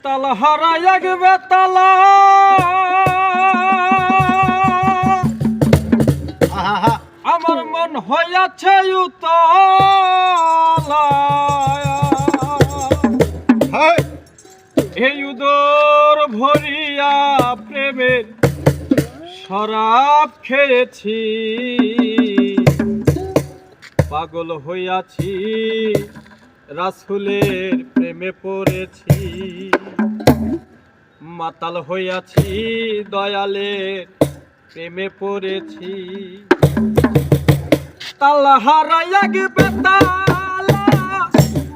বেতাল হারাই এক বেতালা আমার মন হইয়াছে উতলা এই উদর ভরিয়া প্রেমের শরাব খেয়েছি পাগল হইয়াছি রাসূলের প্রেমে পড়েছি মাতাল হইয়াছি দয়ালের প্রেমে পড়েছি তালা হারাইয়া গেবে তালা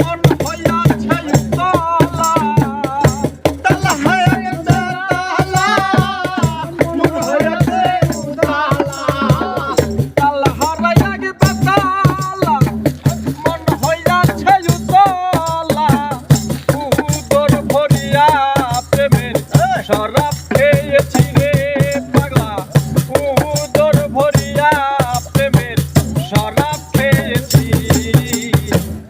মন হইয়াছে উতলা তালা হারাইয়া গেবে তালা মন হইয়াছে উতলা তালা হারাইয়া গেবে তালা মন হইয়াছে উতলা উদর ভরিয়া প্রেমের শরাব খেয়েছি রে পাগলা উদর ভরিয়া প্রেমের শরাব খেয়েছি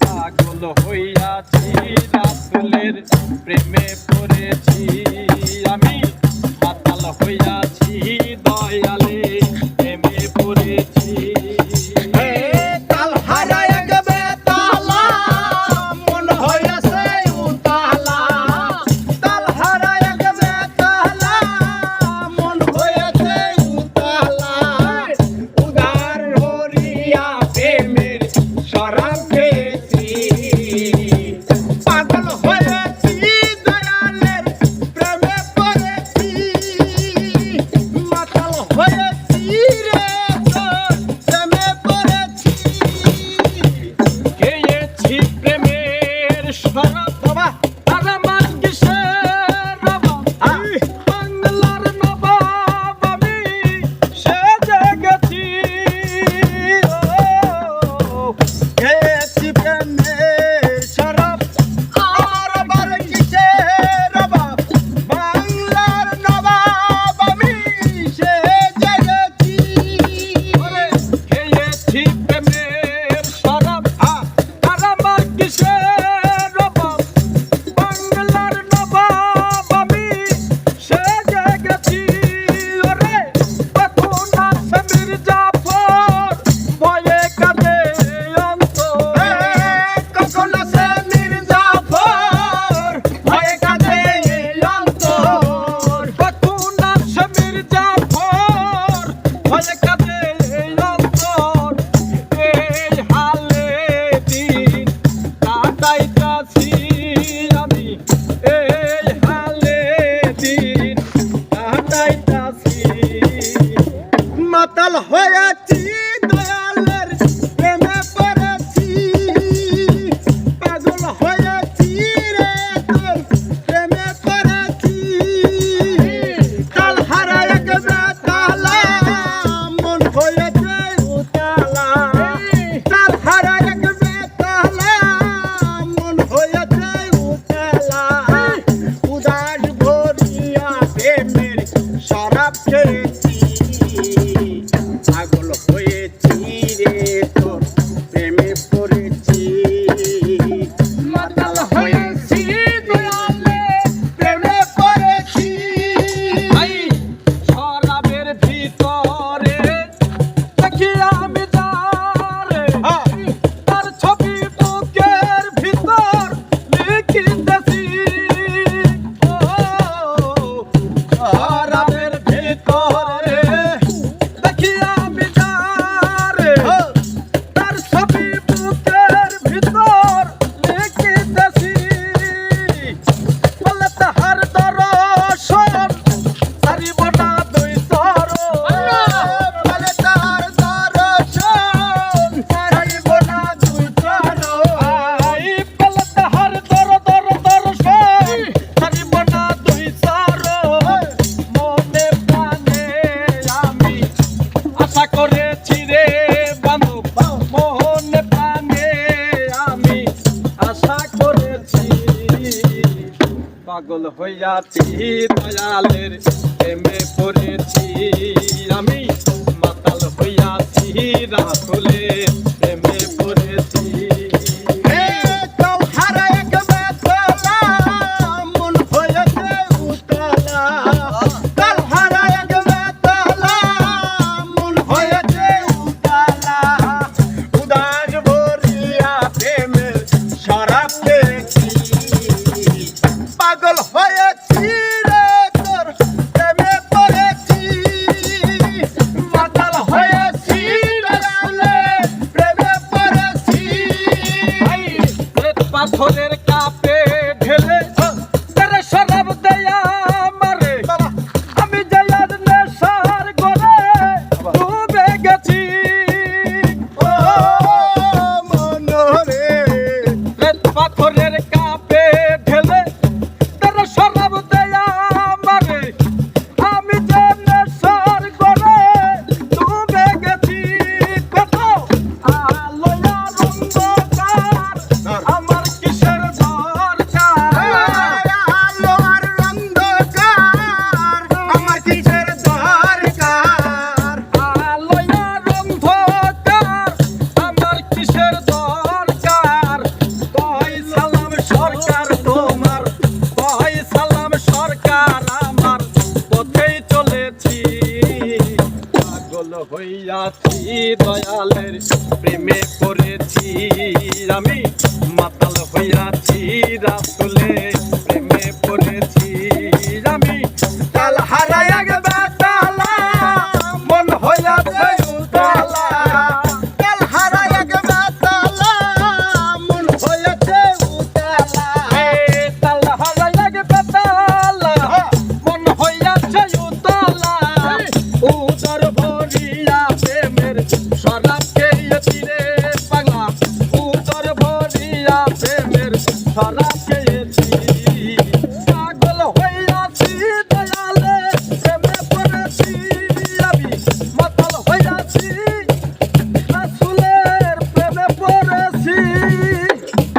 পাগল হইয়াছি রাসূলের প্রেমে পড়েছি আমি মাতাল হইয়াছি দয়ালে প্রেমে পড়েছি তাল হারায় গেবে তালা মন হইয়াছে উতলা তাল হারায় গেবে তালা মন হইয়াছে উতলা উদার হরিয়া প্রেমের শরাব খেয়েছি পাগল হয়েছি দয়ালের প্রেমে পড়েছি মাতাল হয়েছি রে তোর প্রেমে পড়েছি খেয়েছি প্রেমের শরাব বাবা আর আমার কিসের নবাব বাংলার নবাব আমি সেজে গেছি খেয়েছি প্রেমের শরাব আর আবার কিসের নবাব বাংলার নবাব আমি সেজে গেছি খেয়েছি প্রেমের শরাব আর আমার কিসের নবাব বাংলার নবাব আমি সেজে গেছি ওরে কখন আছে মির্জাফর ভয়ে কাঁদে অন্তর কখন আছে মির্জাফর ভয়ে কাঁদে অন্তর কখন আছে মির্জাফর ভয়ে কাঁদে অন্তর এই হালে দিন কাটাইতাছি আমি এই হালে দিন কাটাইতাছি মাতাল হয়েছি দয়ালের প্রেমে পড়েছি পাগল হয়েছি রে তোর প্রেমে পড়েছি তাল হারায় গেবে তালা মন হয়েছে উতলা তাল হারায় গেবে তালা মন হয়েছে উতলা উদাস ভরিয়া প্রেমের শরাব খেয়েছি পাগল হয়েছি রে তোর প্রেমে পড়েছি মাতাল হয়েছি দয়ালে প্রেমে পড়েছি শরাবের ভিতরে দেখি আমি যারে তার ছবি বুকের ভিতর লিখিতেছি শরাবের ভিতরে দেখি আমি যারে তার ছবি বুকের ভিতর লিখিতেছি বলে তাহার দর্শন সারিব না দুই চরণ বলে তাহার দর্শন সারিব না দুই চরণ বলে তাহার দর্শন সারিব না দুই চরণ মনে প্রাণে আমি আশা করেছি রে বান্ধব মনে প্রাণে আমি আশা করেছি পাগল হইয়াছি দয়ালের প্রেমে পড়েছি আমি মাতাল হইয়াছি রাসূলের প্রেমে পড়েছি তাল হারায় গেবে তালা মন হইয়া পাগল হয়েছি রে তোর প্রেমে পড়েছি মাতাল হয়েছি দয়ালে প্রেমে পড়েছি পাথরের কাপে ঢেলে তারে শরাব দেয়া মারে আমি জয়ার নেশার গলে ডুবে গেছি ও মনরে পাথরের কাপে ঢেলে তারে শরাব দেয়া মারে আমি যে নেশার গলে ডুবে গেছি কত আলোয়ার অন্ধকার আমার কিসের দরকার আলো আর অন্ধকার আমার কিসের দরকার আলোয়ার অন্ধকার আমার কিসের দরকার কই সালাম সরকার তোমার কই সালাম সরকার আমার পথেই চলেছি পাগল হইয়াছি দয়ালের প্রেমে